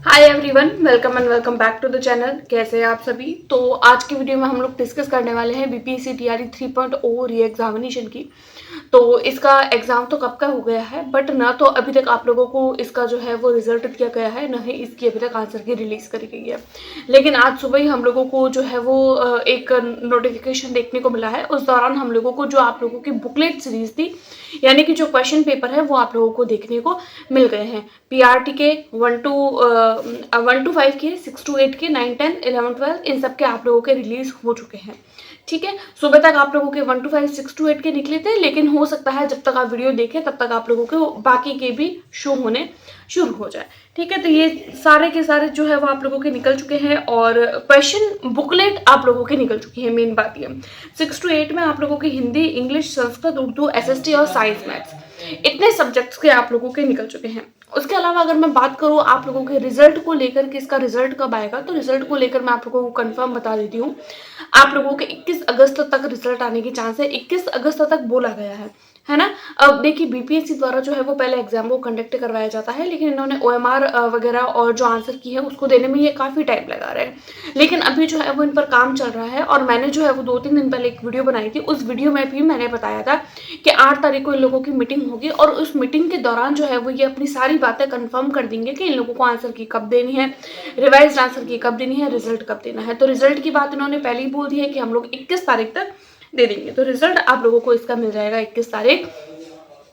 Hi everyone, welcome and welcome back to the channel. कैसे हैं आप सभी। तो आज की वीडियो में हम लोग डिस्कस करने वाले हैं बीपीएससी टीआरई 3.0 री एग्जामिनेशन की। तो इसका एग्जाम तो कब का हो गया है, बट ना तो अभी तक आप लोगों को इसका जो है वो रिजल्ट दिया गया है, ना ही इसकी अभी तक आंसर की रिलीज करी गई है। लेकिन आज सुबह ही हम लोगों को जो है वो एक नोटिफिकेशन देखने को मिला है। उस दौरान हम लोगों को जो आप लोगों की बुकलेट सीरीज थी, यानी कि जो क्वेश्चन पेपर है वो आप लोगों को देखने को मिल गए हैं। पीआरटी के 1 to 5 के, 6 to 8 के, 9, 10, 11, 12 इन सब के आप लोगों के रिलीज हो चुके हैं। ठीक है, सुबह तक आप लोगों के 1 to 5, 6 to 8 के निकले थे, लेकिन हो सकता है जब तक आप वीडियो देखें तब तक आप लोगों के बाकी के भी शो होने शुरू हो जाए। ठीक है, तो ये सारे के सारे जो है वो आप लोगों के निकल चुके हैं और क्वेश्चन बुकलेट आप लोगों की निकल चुकी है। मेन बात ये 6 to 8 में आप लोगों की हिंदी, इंग्लिश, संस्कृत, उर्दू, एसएसटी और साइंस मैथ्स इतने सब्जेक्ट्स के आप लोगों के निकल चुके हैं। उसके अलावा अगर मैं बात करूँ आप लोगों के रिजल्ट को लेकर कि इसका रिजल्ट कब आएगा, तो रिजल्ट को लेकर मैं आप लोगों को कंफर्म बता देती हूँ। आप लोगों के 21 अगस्त तक रिजल्ट आने की चांस है। 21 अगस्त तक बोला गया है ना। अब देखिए, बीपीएससी द्वारा जो है वो पहले एग्जाम को कंडक्ट करवाया जाता है, लेकिन इन्होंने ओएमआर वगैरह और जो आंसर की है उसको देने में ये काफ़ी टाइम लगा रहे हैं। लेकिन अभी जो है वो इन पर काम चल रहा है और मैंने जो है वो 2-3 दिन पहले एक वीडियो बनाई थी। उस वीडियो में भी मैंने बताया था कि 8 तारीख को इन लोगों की मीटिंग होगी और उस मीटिंग के दौरान जो है वो ये अपनी सारी बातें कंफर्म कर देंगे कि इन लोगों को आंसर की कब देनी है, रिवाइज आंसर की कब देनी है, रिजल्ट कब देना है। तो रिजल्ट की बात इन्होंने पहले ही बोल दी है कि हम लोग 21 तारीख तक दे देंगे। तो रिजल्ट आप लोगों को इसका मिल जाएगा 21 तारीख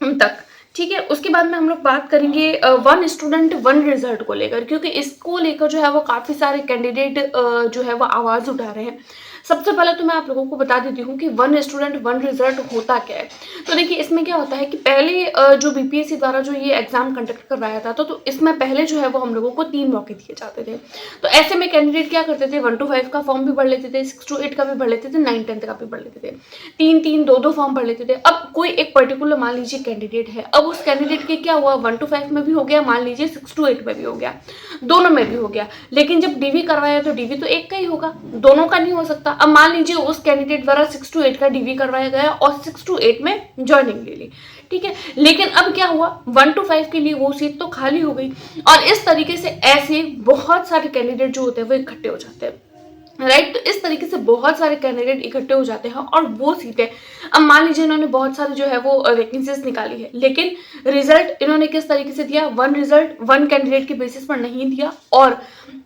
तक। ठीक है, उसके बाद में हम लोग बात करेंगे 1 स्टूडेंट 1 रिजल्ट को लेकर, क्योंकि इसको लेकर जो है वो काफ़ी सारे कैंडिडेट जो है वो आवाज़ उठा रहे हैं। सबसे पहले तो मैं आप लोगों को बता देती हूँ कि 1 स्टूडेंट 1 रिजल्ट होता क्या है। तो देखिए, इसमें क्या होता है कि पहले जो बीपीएससी द्वारा जो ये एग्जाम कंडक्ट करवाया था तो इसमें पहले जो है वो हम लोगों को 3 मौके दिए जाते थे। तो ऐसे में कैंडिडेट क्या करते थे, 1 to 5 का फॉर्म भी भर लेते थे, 6 to 8 का भी भर लेते थे, 9, 10 का भी भर लेते थे। 3-3, 2-2 फॉर्म भर लेते थे। अब कोई एक पर्टिकुलर मान लीजिए कैंडिडेट है, अब उस कैंडिडेट के क्या हुआ, 1 to 5 में भी हो गया, मान लीजिए 6 to 8 में भी हो गया, दोनों में भी हो गया। लेकिन जब डीवी करवाया तो डीवी तो एक का ही होगा, दोनों का नहीं हो सकता। अब मान लीजिए उस कैंडिडेट द्वारा 6 to 8 का डीवी करवाया गया और 6 to 8 में ज्वाइनिंग ले ली। ठीक है, लेकिन अब क्या हुआ, 1 to 5 के लिए वो सीट तो खाली हो गई और इस तरीके से ऐसे बहुत सारे कैंडिडेट जो होते हैं वो इकट्ठे हो जाते हैं। राइट, तो इस तरीके से बहुत सारे कैंडिडेट इकट्ठे हो जाते हैं और वो सीटें, अब मान लीजिए इन्होंने बहुत सारी जो है वो वैकेंसीज निकाली है, लेकिन रिजल्ट इन्होंने किस तरीके से दिया, 1 रिजल्ट 1 कैंडिडेट के बेसिस पर नहीं दिया और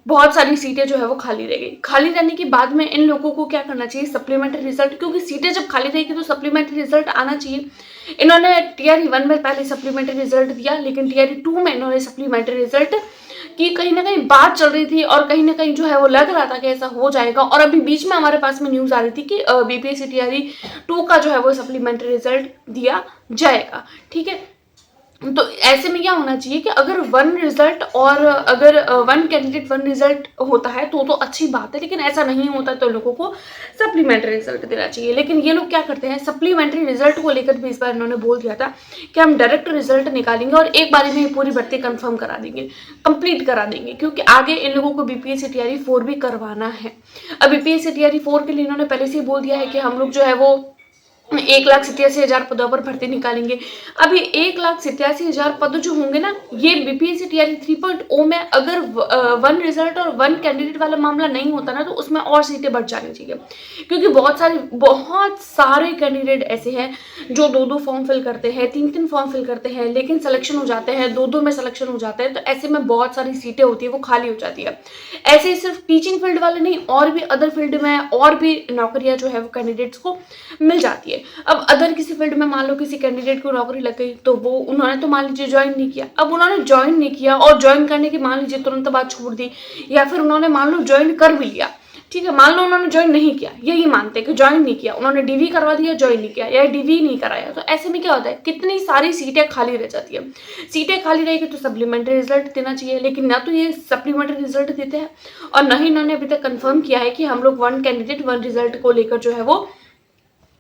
बहुत सारी सीटें जो है वो खाली रह गई। खाली रहने के बाद में इन लोगों को क्या करना चाहिए, सप्लीमेंट्री रिजल्ट, क्योंकि सीटें जब खाली रहेगी तो सप्लीमेंट्री रिजल्ट आना चाहिए। इन्होंने टीआरई 1 में पहले सप्लीमेंट्री रिजल्ट दिया, लेकिन टीआरई 2 में इन्होंने सप्लीमेंट्री रिजल्ट की कहीं ना कहीं बात चल रही थी और कहीं ना कहीं जो है वो लग रहा था कि ऐसा हो जाएगा। और अभी बीच में हमारे पास में न्यूज आ रही थी कि बीपीएससी टीआरई 2 का जो है वो सप्लीमेंट्री रिजल्ट दिया जाएगा। ठीक है, तो ऐसे में क्या होना चाहिए कि अगर 1 रिजल्ट और अगर 1 कैंडिडेट 1 रिजल्ट होता है तो अच्छी बात है, लेकिन ऐसा नहीं होता तो लोगों को सप्लीमेंट्री रिजल्ट देना चाहिए। लेकिन ये लोग क्या करते हैं, सप्लीमेंट्री रिजल्ट को लेकर भी इस बार इन्होंने बोल दिया था कि हम डायरेक्ट रिजल्ट निकालेंगे और एक बारी में पूरी भर्ती कंफर्म करा देंगे, कंप्लीट करा देंगे, क्योंकि आगे इन लोगों को बीपीएससी टीआरई 4 भी करवाना है। अब बीपीएससी टीआरई 4 के लिए इन्होंने पहले से ही बोल दिया है कि हम लोग जो है वो 1,87,000 पदों पर भर्ती निकालेंगे। अभी 1,87,000 पद जो होंगे ना, ये बीपीएससी टीआरई 3.0 में अगर 1 रिजल्ट और 1 कैंडिडेट वाला मामला नहीं होता ना, तो उसमें और सीटें बढ़ जानी चाहिए, क्योंकि बहुत सारे कैंडिडेट ऐसे हैं जो 2-2 फॉर्म फिल करते हैं, 3-3 फॉर्म फिल करते हैं, लेकिन सिलेक्शन हो जाते हैं, 2-2 में सिलेक्शन हो जाते हैं। तो ऐसे में बहुत सारी सीटें होती है वो खाली हो जाती है। ऐसे ही सिर्फ टीचिंग फील्ड वाले नहीं, और भी अदर फील्ड में और भी नौकरियां जो है वो कैंडिडेट्स को मिल जाती है। अब अदर किसी फील्ड में मान लो किसी कैंडिडेट को नौकरी लग गई, तो वो उन्होंने तो मान लीजिए ज्वाइन नहीं किया। अब उन्होंने ज्वाइन नहीं किया और ज्वाइन करने की मान लीजिए तुरंत बाद छोड़ दी, या फिर उन्होंने मान लो ज्वाइन कर भी लिया, ठीक है, मान लो उन्होंने ज्वाइन नहीं किया, यही मानते हैं कि ज्वाइन नहीं किया, उन्होंने डीवी करवा दिया, ज्वाइन नहीं किया या डीवी नहीं कराया, तो ऐसे में क्या होता है, कितनी सारी सीटें खाली रह जाती है। सीटें खाली रहेगी तो सप्लीमेंट्री रिजल्ट देना चाहिए, लेकिन ना तो ये सप्लीमेंट्री रिजल्ट देते हैं और न ही इन्होंने अभी तक कंफर्म किया है कि हम लोग 1 कैंडिडेट 1 रिजल्ट को लेकर जो है वो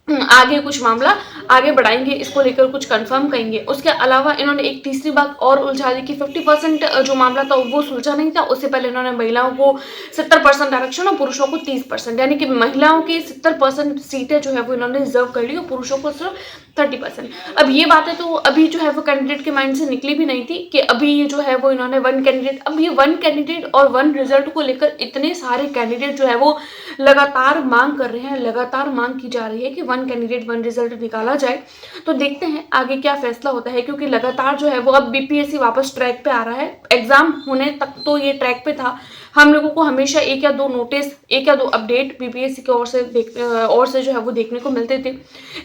आगे कुछ मामला आगे बढ़ाएंगे, इसको लेकर कुछ कंफर्म करेंगे। उसके अलावा इन्होंने एक तीसरी बात और उलझा दी कि 50% जो मामला था वो सुलझा नहीं था, उससे पहले इन्होंने महिलाओं को 70% आरक्षण और पुरुषों को 30%, यानी कि महिलाओं की 70% सीटें जो है वो इन्होंने रिजर्व कर ली और पुरुषों को सिर्फ 30%। अब ये बातें तो अभी जो है वो कैंडिडेट के माइंड से निकली भी नहीं थी कि अभी ये जो है वो इन्होंने वन कैंडिडेट, अब ये वन कैंडिडेट और वन रिजल्ट को लेकर इतने सारे कैंडिडेट जो है वो लगातार मांग कर रहे हैं, लगातार मांग की जा रही है कि वन कैंडिडेट वन रिजल्ट निकाला जाए। तो देखते हैं आगे क्या फैसला होता है, क्योंकि लगातार जो है वो अब बीपीएससी वापस ट्रैक पे आ रहा है। एग्जाम होने तक तो ये ट्रैक पे था, हम लोगों को हमेशा एक या दो नोटिस, एक या दो अपडेट बीपीएससी की ओर से जो है वो देखने को मिलते थे,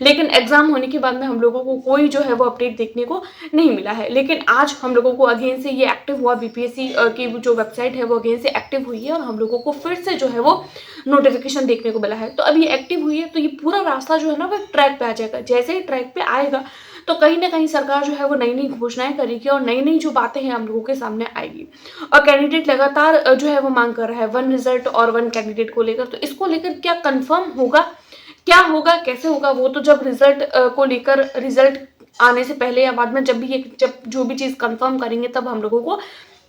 लेकिन एग्जाम होने के बाद में हम लोगों को कोई जो है वो अपडेट देखने को नहीं मिला है। लेकिन आज हम लोगों को अगेन से ये एक्टिव हुआ, बीपीएससी की जो वेबसाइट है वो अगेन से एक्टिव हुई है और हम लोगों को फिर से जो है वो नोटिफिकेशन देखने को मिला है। तो अब ये एक्टिव हुई है तो ये पूरा रास्ता जो है ना वो ट्रैक पे आ जाएगा। जैसे ही ट्रैक पे आएगा तो कहीं ना कहीं सरकार जो है वो नई नई घोषणाएं करेगी और नई नई जो बातें हैं हम लोगों के सामने आएगी। और कैंडिडेट लगातार जो है वो मांग कर रहा है वन रिजल्ट और वन कैंडिडेट को लेकर। तो इसको लेकर क्या कंफर्म होगा, क्या होगा, कैसे होगा, वो तो जब रिजल्ट को लेकर, रिजल्ट आने से पहले या बाद में, जब जो भी चीज कंफर्म करेंगे तब हम लोगों को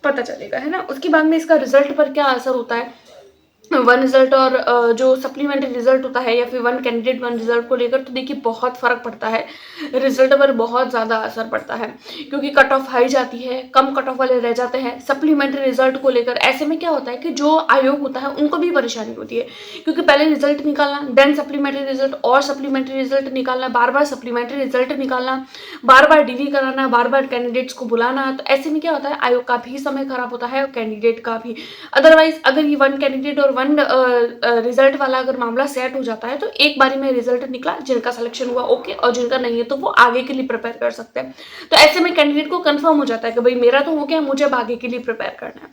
पता चलेगा, है ना। उसके बाद में इसका रिजल्ट पर क्या असर होता है, वन रिजल्ट और जो सप्लीमेंट्री रिजल्ट होता है या फिर वन कैंडिडेट वन रिजल्ट को लेकर, तो देखिए बहुत फर्क पड़ता है, रिजल्ट पर बहुत ज़्यादा असर पड़ता है, क्योंकि कट ऑफ हाई जाती है, कम कट ऑफ वाले रह जाते हैं सप्लीमेंट्री रिजल्ट को लेकर। ऐसे में क्या होता है कि जो आयोग होता है उनको भी परेशानी होती है, क्योंकि पहले रिजल्ट निकालना, देन सप्लीमेंट्री रिजल्ट और सप्लीमेंट्री रिजल्ट निकालना, बार बार सप्लीमेंट्री रिजल्ट निकालना, बार बार डीवी कराना, बार बार कैंडिडेट्स को बुलाना। तो ऐसे में क्या होता है, आयोग का भी समय खराब होता है और कैंडिडेट का भी। अदरवाइज अगर ये वन कैंडिडेट और वन रिजल्ट वाला अगर मामला सेट हो जाता है तो एक बारी में रिजल्ट निकला, जिनका सिलेक्शन हुआ ओके, और जिनका नहीं है तो वो आगे के लिए प्रिपेयर कर सकते हैं। तो ऐसे में कैंडिडेट को कंफर्म हो जाता है कि भाई मेरा तो हो गया, मुझे अब आगे के लिए प्रिपेयर करना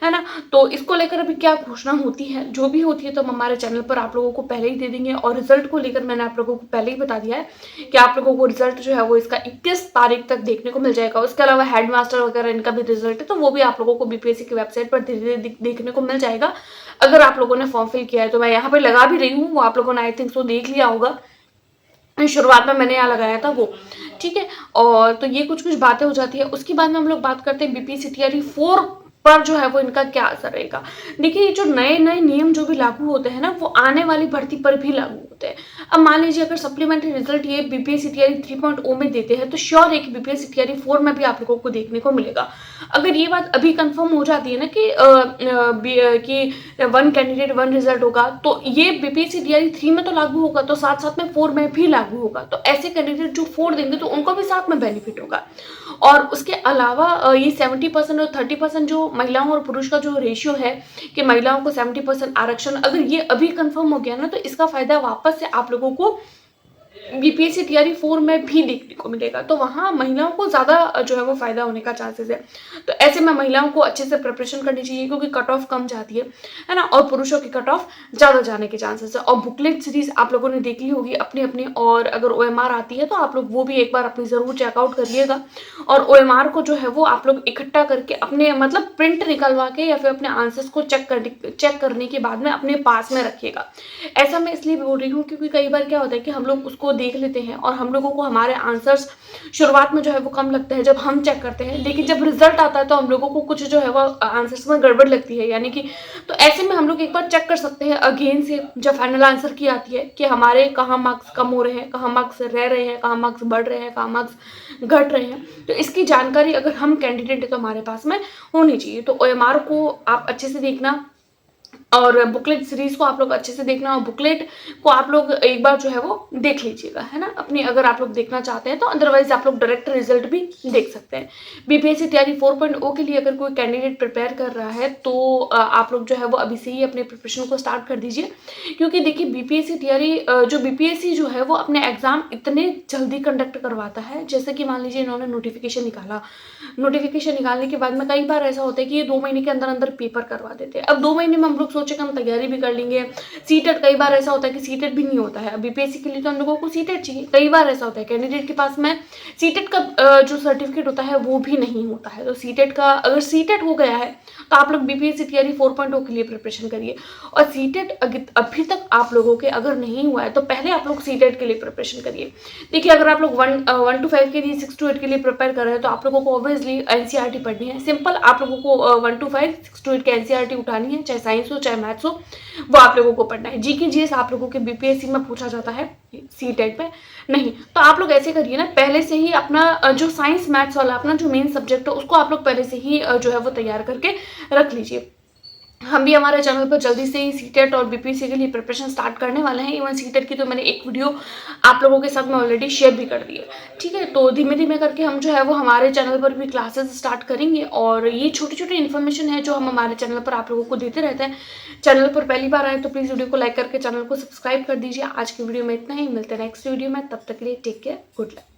है ना। तो इसको लेकर अभी क्या घोषणा होती है, जो भी होती है तो हम हमारे चैनल पर आप लोगों को पहले ही दे देंगे। और रिजल्ट को लेकर मैंने आप लोगों को पहले ही बता दिया है कि आप लोगों को रिजल्ट जो है वो इसका 21 तारीख तक देखने को मिल जाएगा। उसके अलावा हेडमास्टर वगैरह इनका भी रिजल्ट है, तो वो भी आप लोगों को बीपीएससी की वेबसाइट पर धीरे धीरे देखने को मिल जाएगा। अगर आप लोगों ने फॉर्म फिल किया है तो मैं यहाँ पे लगा भी रही हूँ, वो आप लोगों ने आई थिंक सो देख लिया होगा, शुरुआत में मैंने यहाँ लगाया था वो, ठीक है। और तो ये कुछ कुछ बातें हो जाती है। उसके बाद में हम लोग बात करते हैं बीपीएससी टीआरई 4 पर जो है वो इनका क्या असर रहेगा। देखिए ये जो नए नए नियम जो भी लागू होते हैं ना, वो आने वाली भर्ती पर भी लागू होते हैं। अब मान लीजिए अगर सप्लीमेंट्री रिजल्ट ये बीपीएससी टीआरई 3.0 में देते हैं तो श्योर है कि बीपीएससी टीआरई 4 में भी आप लोगों को देखने को मिलेगा। अगर ये बात अभी कंफर्म हो जाती है ना कि वन कैंडिडेट वन रिजल्ट होगा, तो ये बीपीएससी टीआरई 3 में तो लागू होगा, तो साथ साथ में 4 में भी लागू होगा। तो ऐसे कैंडिडेट जो 4 देंगे तो उनको भी साथ में बेनिफिट होगा। और उसके अलावा ये 70% और 30% जो महिलाओं और पुरुष का जो रेशियो है कि महिलाओं को 70% आरक्षण, अगर ये अभी कंफर्म हो गया ना तो इसका फायदा वापस से आप लोगों को बीपीएससी टीआरई 4 में भी देखने को मिलेगा। तो वहाँ महिलाओं को ज़्यादा जो है वो फायदा होने का चांसेस है। तो ऐसे में महिलाओं को अच्छे से प्रिपरेशन करनी चाहिए, क्योंकि कट ऑफ कम जाती है ना, और पुरुषों की कट ऑफ ज़्यादा जाने के चांसेस है। और बुकलेट सीरीज आप लोगों ने देख ली होगी अपनी अपनी, और अगर ओएमआर आती है तो आप लोग वो भी एक बार अपनी ज़रूर चेकआउट करिएगा। और ओएमआर को जो है वो आप लोग इकट्ठा करके अपने मतलब प्रिंट निकलवा के या फिर अपने आंसर्स को चेक करने के बाद में अपने पास में रखिएगा। ऐसा मैं इसलिए बोल रही हूँ क्योंकि कई बार क्या होता है कि हम लोग उसको देख लेते हैं और हम लोगों को हमारे आंसर्स शुरुआत में जो है वो कम लगते हैं जब हम चेक करते हैं, लेकिन जब रिजल्ट आता है तो हम लोगों को कुछ जो है वो आंसर्स में गड़बड़ लगती है, यानी कि तो ऐसे में हम लोग एक बार चेक कर सकते हैं अगेन से जब फाइनल आंसर की आती है कि हमारे कहाँ मार्क्स कम हो रहे हैं, कहाँ मार्क्स रह रहे हैं, कहाँ मार्क्स बढ़ रहे हैं, कहाँ मार्क्स घट रहे हैं। तो इसकी जानकारी अगर हम कैंडिडेट है तो हमारे पास में होनी चाहिए। तो ओएमआर को आप अच्छे से देखना और बुकलेट सीरीज को आप लोग अच्छे से देखना, और बुकलेट को आप लोग एक बार जो है वो देख लीजिएगा, है ना, अपनी अगर आप लोग देखना चाहते हैं तो। अदरवाइज आप लोग डायरेक्ट रिजल्ट भी देख सकते हैं। बीपीएससी टीआरई 4.0 के लिए अगर कोई कैंडिडेट प्रिपेयर कर रहा है तो आप लोग जो है वो अभी से ही अपने प्रिपरेशन को स्टार्ट कर दीजिए, क्योंकि देखिए बीपीएससी टीआरई जो बीपीएससी जो है वो अपने एग्जाम इतने जल्दी कंडक्ट करवाता है। जैसे कि मान लीजिए इन्होंने नोटिफिकेशन निकाला, नोटिफिकेशन निकालने के बाद में कई बार ऐसा होता है कि ये 2 महीने के अंदर अंदर पेपर करवा देते हैं। अब 2 महीने में हम लोग सोचे कि हम तैयारी भी कर लेंगे। सीटेट कई बार ऐसा होता है कि सीटेट भी नहीं होता है। अब बीपीएससी के लिए तो हम लोगों को सीटेट चाहिए, कई बार ऐसा होता है कैंडिडेट के पास में सीटेट का जो सर्टिफिकेट होता है वो भी नहीं होता है। तो सीटेट का अगर सीटेट हो गया है तो आप लोग बीपीएससी टीआरई 4.0 के लिए प्रिपरेशन करिए। और सीटेट अभी तक आप लोगों के अगर नहीं हुआ है तो पहले आप लोग सीटेट के लिए प्रिपरेशन करिए। देखिए, अगर आप लोग 1 to 5 के लिए, 6 to 8 के लिए प्रिपेयर कर रहे हैं तो आप लोगों को ऑब्वियसली एनसीईआरटी पढ़नी है। सिंपल, आप लोगों को 1 to 5, 6 to 8 के एनसीईआरटी उठानी है, चाहे साइंस हो चाहे मैथ्स हो, वो आप लोगों को पढ़ना है। जीके जीएस आप लोगों के बीपीएससी में पूछा जाता है, सीटेट में नहीं। तो आप लोग ऐसे करिए ना, पहले से ही अपना जो साइंस मैथ्स वाला अपना जो मेन सब्जेक्ट है उसको आप लोग पहले से ही जो है वो तैयार करके रख लीजिए। हम भी हमारे चैनल पर जल्दी से ही सीटेट और बीपीएससी के लिए प्रिपरेशन स्टार्ट करने वाले हैं। इवन सीटेट की तो मैंने एक वीडियो आप लोगों के साथ में ऑलरेडी शेयर भी कर दी है, ठीक है। तो धीमे धीमे करके हम जो है वो हमारे चैनल पर भी क्लासेस स्टार्ट करेंगे, और ये छोटी छोटी इन्फॉर्मेशन है जो हम हमारे चैनल पर आप लोगों को देते रहते हैं। चैनल पर पहली बार आए तो प्लीज़ वीडियो को लाइक करके चैनल को सब्सक्राइब कर दीजिए। आज की वीडियो में इतना ही, मिलते हैं नेक्स्ट वीडियो में, तब तक के लिए टेक केयर, गुड लक।